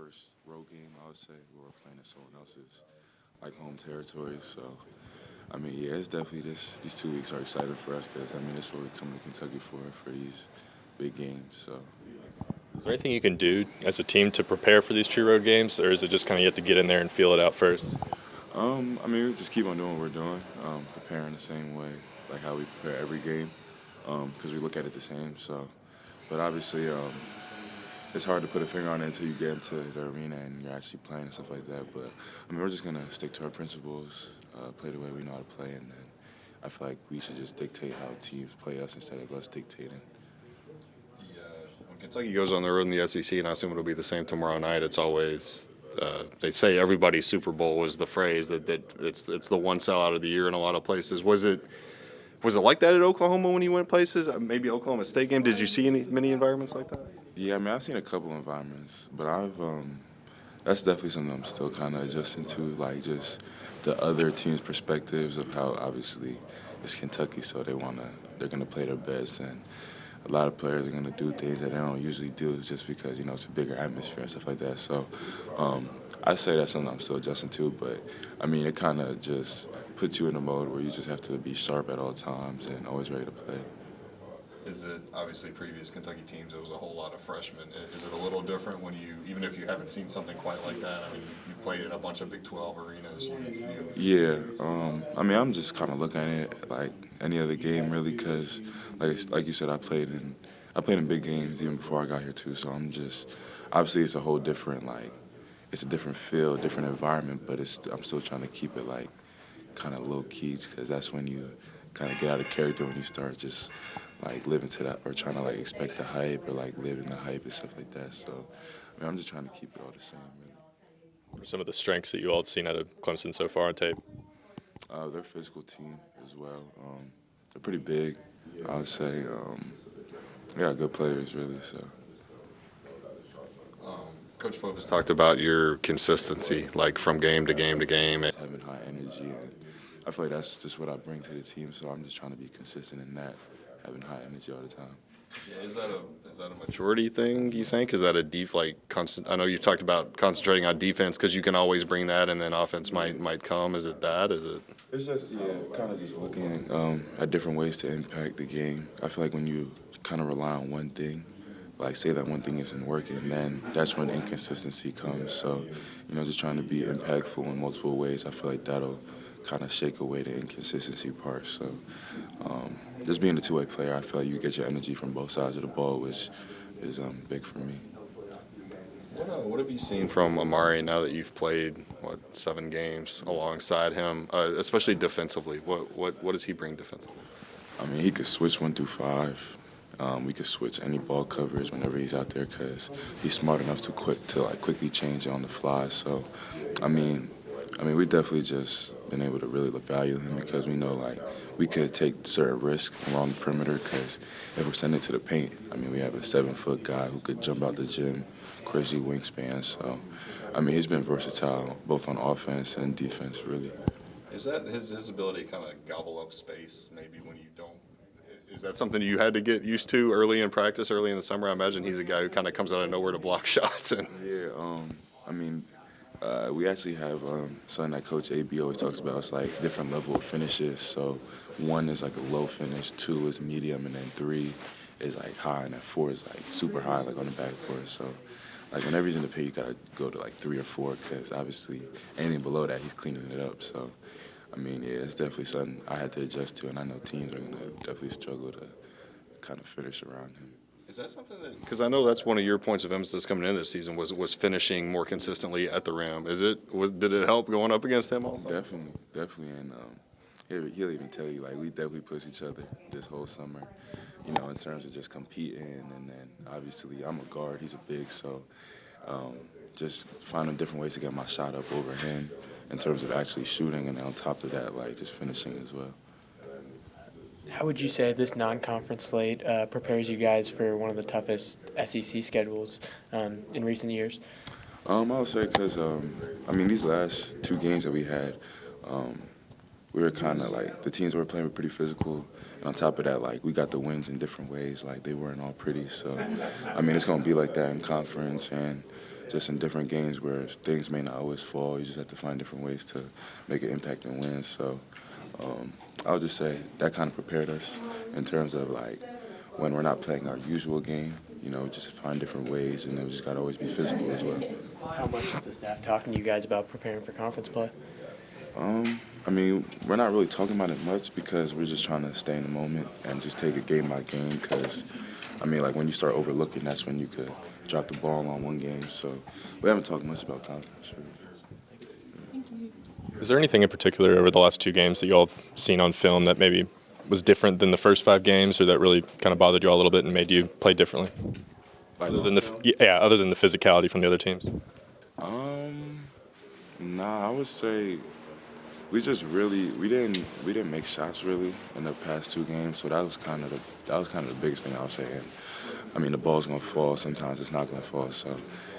first road game, I would say. We were playing in someone else's like home territory. So, I mean, yeah, it's definitely these 2 weeks are exciting for us because I mean, that's what we come to Kentucky for these big games. So, Is there anything you can do as a team to prepare for these true road games, or is it just kind of you have to get in there and feel it out first? I mean, we just keep on doing what we're doing, preparing the same way, like how we prepare every game, because we look at it the same. So, but obviously, it's hard to put a finger on it until you get into the arena and you're actually playing and stuff like that. But I mean, we're just gonna stick to our principles, play the way we know how to play, and then I feel like we should just dictate how teams play us instead of us dictating. When Kentucky goes on the road in the SEC, and I assume it'll be the same tomorrow night, it's always they say everybody's Super Bowl was the phrase that it's the one sellout of the year in a lot of places. Was it like that at Oklahoma when you went places? Maybe Oklahoma State game. Did you see many environments like that? Yeah, I mean, I've seen a couple environments, but that's definitely something I'm still kind of adjusting to, like just the other team's perspectives of how obviously it's Kentucky, so they're gonna play their best, and a lot of players are gonna do things that they don't usually do just because it's a bigger atmosphere and stuff like that. So I say that's something I'm still adjusting to, but I mean, it kind of just puts you in a mode where you just have to be sharp at all times and always ready to play. Is it obviously previous Kentucky teams? It was a whole lot of freshmen. Is it a little different when even if you haven't seen something quite like that? I mean, you played in a bunch of Big 12 arenas. Yeah, I mean, I'm just kind of looking at it like any other game, really, because like you said, I played in big games even before I got here too. So I'm just obviously it's a whole different it's a different feel, different environment, but I'm still trying to keep it like kind of low key because that's when you kind of get out of character when you start just like living to that or trying to like expect the hype or like live in the hype and stuff like that. So I mean, I'm just trying to keep it all the same, really. What are some of the strengths that you all have seen out of Clemson so far on tape? They're a physical team as well. They're pretty big, I would say. They got good players, really. So. Coach Pope has talked about your consistency, like from game to game to game. Having high energy, and I feel like that's just what I bring to the team. So I'm just trying to be consistent in that, having high energy all the time. Yeah, is that a maturity thing? You think? Is that a deep constant? I know you talked about concentrating on defense because you can always bring that, and then offense might come. Is it that? Is it? It's just kind of just looking at different ways to impact the game. I feel like when you kind of rely on one thing, like say that one thing isn't working, then that's when inconsistency comes. So, just trying to be impactful in multiple ways. I feel like that'll kind of shake away the inconsistency part. So, just being a two-way player, I feel like you get your energy from both sides of the ball, which is big for me. What have you seen from Amari now that you've played 7 games alongside him, especially defensively? What does he bring defensively? I mean, he could switch 1 through 5. We could switch any ball coverage whenever he's out there because he's smart enough to quickly change it on the fly. So, I mean, we definitely just been able to really value him because we know we could take certain risks along the perimeter because if we're sending it to the paint, I mean, we have a 7-foot guy who could jump out the gym, crazy wingspan. So, I mean, he's been versatile both on offense and defense, really. Is that his ability to kind of gobble up space maybe when you don't? Is that something you had to get used to early in practice, early in the summer? I imagine he's a guy who kind of comes out of nowhere to block shots. Yeah, I mean, we actually have something that Coach AB always talks about. It's like different level of finishes. So 1 is like a low finish, 2 is medium, and then 3 is like high, and then 4 is like super high, like on the backboard. So whenever he's in the paint, you gotta go to 3 or 4 because obviously anything below that, he's cleaning it up. So. I mean, yeah, it's definitely something I had to adjust to, and I know teams are going to definitely struggle to kind of finish around him. Is that something that – because I know that's one of your points of emphasis coming into this season was finishing more consistently at the rim. Did it help going up against him also? Definitely, and he'll even tell you, we definitely push each other this whole summer, in terms of just competing, and then obviously I'm a guard, he's a big, so just finding different ways to get my shot up over him in terms of actually shooting, and on top of that, just finishing as well. How would you say this non-conference slate prepares you guys for one of the toughest SEC schedules in recent years? I would say because, these last 2 games that we had, we were kind of the teams we were playing were pretty physical. And on top of that, we got the wins in different ways. They weren't all pretty. So, it's going to be like that in conference. And just in different games where things may not always fall. You just have to find different ways to make an impact and win. So I would just say that kind of prepared us in terms of like when we're not playing our usual game. Just find different ways, and then we just got to always be physical as well. How much is the staff talking to you guys about preparing for conference play? I mean, we're not really talking about it much because we're just trying to stay in the moment and just take it game by game because, like when you start overlooking, that's when you could drop the ball on one game. So we haven't talked much about conference. Really. Is there anything in particular over the last 2 games that you all have seen on film that maybe was different than the first 5 games, or that really kind of bothered you all a little bit and made you play differently? Other than the physicality from the other teams. Nah, I would say we didn't make shots really in the past 2 games, so that was kind of the biggest thing I was saying. The ball's gonna fall. Sometimes it's not gonna fall. So,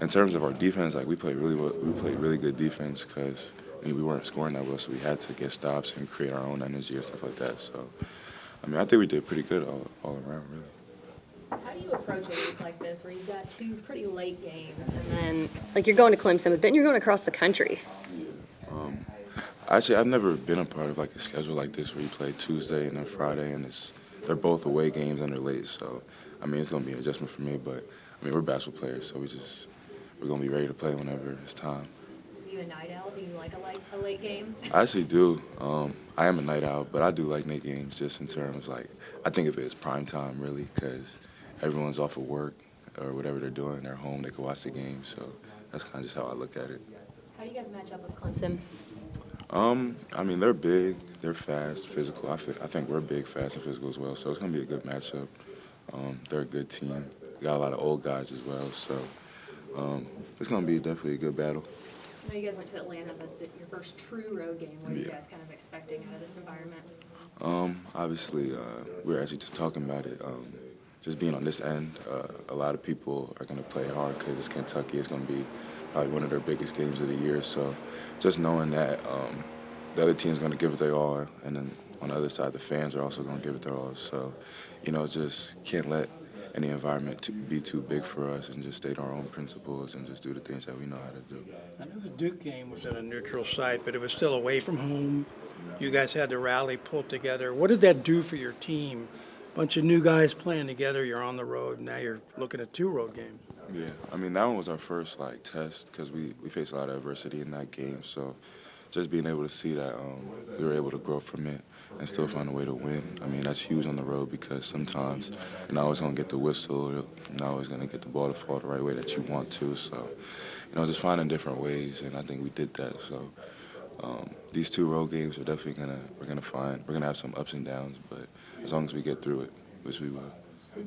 in terms of our defense, like we played really well. We played really good defense because we weren't scoring that well, so we had to get stops and create our own energy and stuff like that. So, I think we did pretty good all around, really. How do you approach a week like this where you've got 2 pretty late games and then, like, you're going to Clemson, but then you're going across the country? Actually, I've never been a part of like a schedule like this where you play Tuesday and then Friday, and they're both away games and they're late. So, it's gonna be an adjustment for me, but we're basketball players, so we're gonna be ready to play whenever it's time. Are you a night owl? Do you like a late game? I actually do. I am a night owl, but I do like late games just in terms like I think of it as prime time really because everyone's off of work or whatever they're doing. They're home. They can watch the game. So that's kind of just how I look at it. How do you guys match up with Clemson? They're big, they're fast, physical. I think we're big, fast, and physical as well. So it's gonna be a good matchup. They're a good team. We got a lot of old guys as well. So it's gonna be definitely a good battle. I know you guys went to Atlanta, but your first true road game. What are you guys kind of expecting out of this environment? Obviously, we were actually just talking about it. Just being on this end, a lot of people are going to play hard because it's Kentucky. It's going to be probably one of their biggest games of the year. So just knowing that the other team's going to give it their all, and then on the other side, the fans are also going to give it their all. So, just can't let any environment be too big for us and just state our own principles and just do the things that we know how to do. I know the Duke game was at a neutral site, but it was still away from home. You guys had to rally, pull together. What did that do for your team? Bunch of new guys playing together, you're on the road, now you're looking at 2 road games. Yeah, that one was our first test because we faced a lot of adversity in that game. So just being able to see that we were able to grow from it and still find a way to win. That's huge on the road because sometimes you're not always going to get the whistle, you're not always going to get the ball to fall the right way that you want to. So, just finding different ways, and I think we did that. So these 2 road games are definitely we're gonna have some ups and downs, but as long as we get through it, which we will.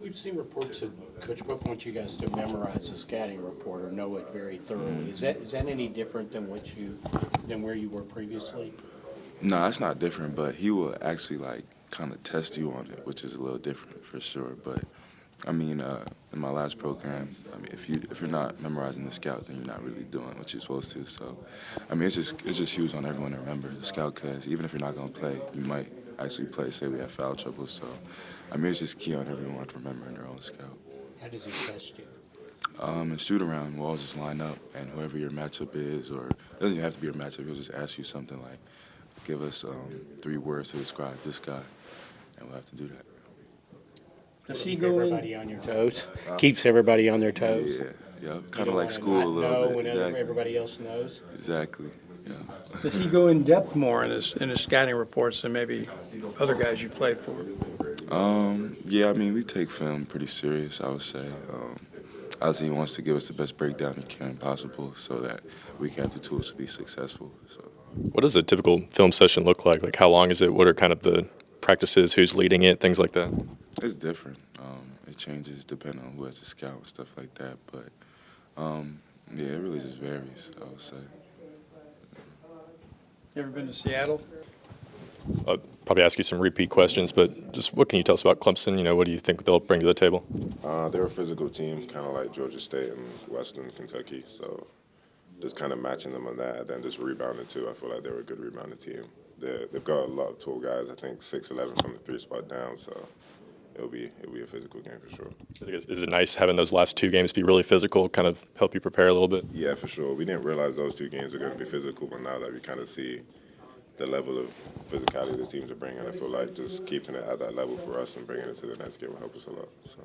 We've seen reports that Coach Book wants you guys to memorize the scouting report or know it very thoroughly. Is that any different than where you were previously? No, that's not different, but he will actually kind of test you on it, which is a little different for sure. But in my last program, if you're not memorizing the scout, then you're not really doing what you're supposed to. So, it's just huge on everyone to remember the scout because even if you're not gonna play, you might actually play. Say we have foul trouble, so it's just key on everyone remembering their own scout. How does he test you? In shoot around, we'll all just line up, and whoever your matchup is, or it doesn't even have to be your matchup. He'll just ask you something like, "Give us 3 words to describe this guy," and we'll have to do that. Does he Keep go everybody in? on your toes? Keeps everybody on their toes? Yeah, You kind don't of like wanna school a not little know bit. when Exactly. everybody else knows? Exactly. Yeah. Does he go in depth more in his scouting reports than maybe other guys you played for? Yeah, we take film pretty serious, I would say. Obviously, he wants to give us the best breakdown he can possible so that we can have the tools to be successful. So. What does a typical film session look like? Like, how long is it? What are kind of the practices? Who's leading it? Things like that. It's different. It changes depending on who has a scout and stuff like that. But, yeah, it really just varies, I would say. You ever been to Seattle? I'll probably ask you some repeat questions, but just what can you tell us about Clemson? What do you think they'll bring to the table? They're a physical team, kind of like Georgia State and Western Kentucky. So just kind of matching them on that, and then just rebounding too. I feel like they're a good rebounding team. They've got a lot of tall guys. I think 6'11" from the 3 spot down. So it'll be a physical game for sure. Is it nice having those last two games be really physical, kind of help you prepare a little bit? Yeah, for sure. We didn't realize those 2 games were going to be physical, but now that we kind of see the level of physicality the teams are bringing, I feel like just keeping it at that level for us and bringing it to the next game will help us a lot. So.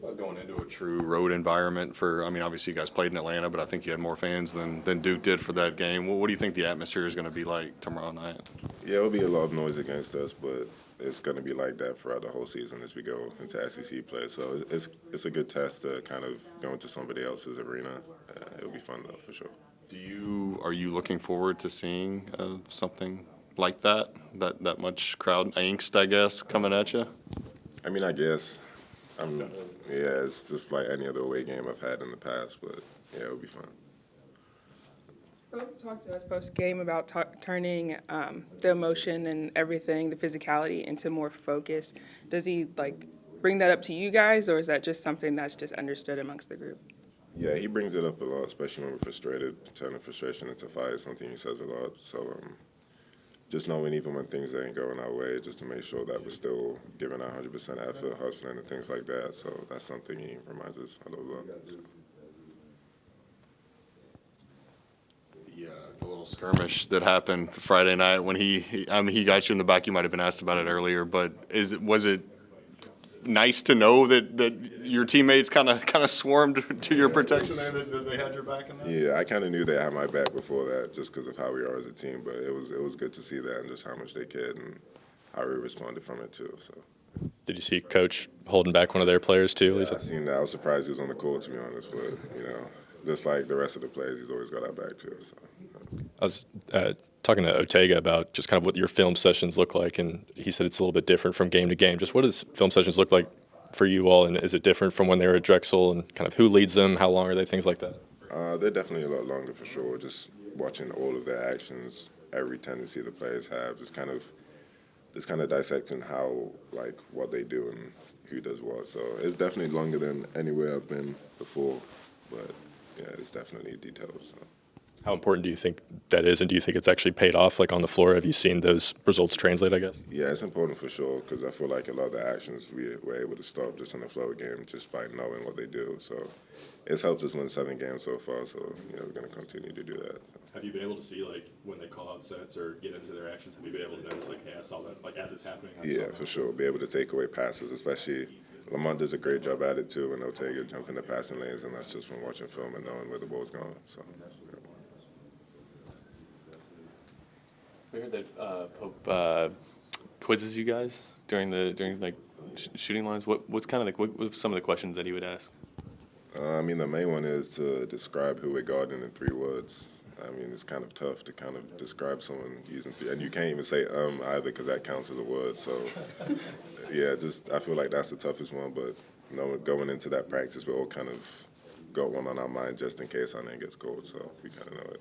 About going into a true road environment obviously you guys played in Atlanta, but I think you had more fans than Duke did for that game. What do you think the atmosphere is going to be like tomorrow night? Yeah, it'll be a lot of noise against us, but it's going to be like that throughout the whole season as we go into SEC play. So it's a good test to kind of go into somebody else's arena. It'll be fun though, for sure. Are you looking forward to seeing something like that much crowd angst, I guess, coming at you? I mean, I guess. Yeah, it's just like any other away game I've had in the past, but yeah, it'll be fun. Talk to us post-game about turning the emotion and everything, the physicality, into more focus. Does he, bring that up to you guys, or is that just something that's just understood amongst the group? Yeah, he brings it up a lot, especially when we're frustrated. Turning frustration into fire is something he says a lot. So just knowing even when things ain't going our way, just to make sure that we're still giving our 100% effort, hustling, and things like that. So that's something he reminds us a lot about. So. The little skirmish that happened Friday night when he got you in the back. You might have been asked about it earlier, but was it nice to know that your teammates kind of swarmed to your protection there, that they had your back in that? Yeah, I kind of knew they had my back before that, just because of how we are as a team. But it was good to see that and just how much they cared and how we responded from it too. So. Did you see Coach holding back one of their players too? Yeah, I seen that. I was surprised he was on the court, to be honest. But just like the rest of the players, he's always got our back too. So. I was talking to Otega about just kind of what your film sessions look like, and he said it's a little bit different from game to game. Just what does film sessions look like for you all, and is it different from when they were at Drexel, and kind of who leads them, how long are they, things like that? They're definitely a lot longer for sure. Just watching all of their actions, every tendency the players have, just kind of dissecting how, what they do and who does what. So it's definitely longer than anywhere I've been before, but yeah, it's definitely detailed. So. How important do you think that is, and do you think it's actually paid off, on the floor? Have you seen those results translate, I guess? Yeah, it's important for sure, because I feel like a lot of the actions we were able to stop just in the flow game just by knowing what they do. So it's helped us win 7 games so far, so we're going to continue to do that. Have you been able to see, when they call out sets or get into their actions, have you been able to notice, hey, I saw that, as it's happening? Yeah, for sure. Be able to take away passes, especially Lamont does a great job at it too, and Otega jump in the passing lanes, and that's just from watching film and knowing where the ball's going. So. We heard that Pope quizzes you guys during shooting lines. What's kind of what some of the questions that he would ask? The main one is to describe who we're guarding in 3 words. It's kind of tough to kind of describe someone using 3, and you can't even say either because that counts as a word. So yeah, I feel like that's the toughest one. But going into that practice, we all kind of got one on our mind just in case our name gets called. So we kind of know it.